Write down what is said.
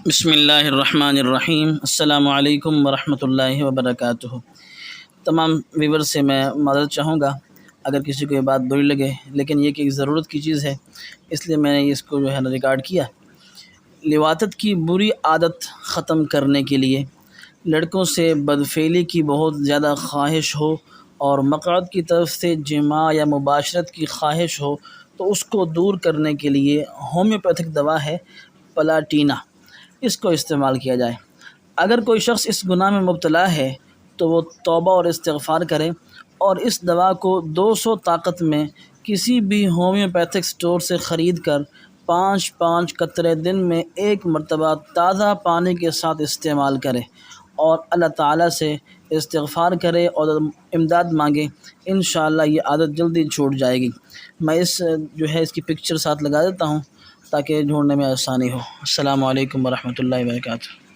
بسم اللہ الرحمن الرحیم۔ السلام علیکم ورحمۃ اللہ وبرکاتہ۔ تمام ویور سے میں معذرت چاہوں گا اگر کسی کو یہ بات بری لگے، لیکن یہ کہ ایک ضرورت کی چیز ہے، اس لیے میں نے اس کو ریکارڈ کیا۔ لواطت کی بری عادت ختم کرنے کے لیے لڑکوں سے بدفعلی کی بہت زیادہ خواہش ہو اور مقعد کی طرف سے جماع یا مباشرت کی خواہش ہو تو اس کو دور کرنے کے لیے ہومیوپیتھک دوا ہے پلاٹینا، اس کو استعمال کیا جائے۔ اگر کوئی شخص اس گناہ میں مبتلا ہے تو وہ توبہ اور استغفار کرے اور اس دوا کو 200 طاقت میں کسی بھی ہومیوپیتھک سٹور سے خرید کر 5 قطرے دن میں 1 مرتبہ تازہ پانی کے ساتھ استعمال کرے اور اللہ تعالیٰ سے استغفار کرے اور امداد مانگے۔ انشاءاللہ یہ عادت جلدی چھوٹ جائے گی۔ میں اس کی پکچر ساتھ لگا دیتا ہوں تاکہ ڈھونڈنے میں آسانی ہو۔ السلام علیکم ورحمۃ اللہ وبرکاتہ۔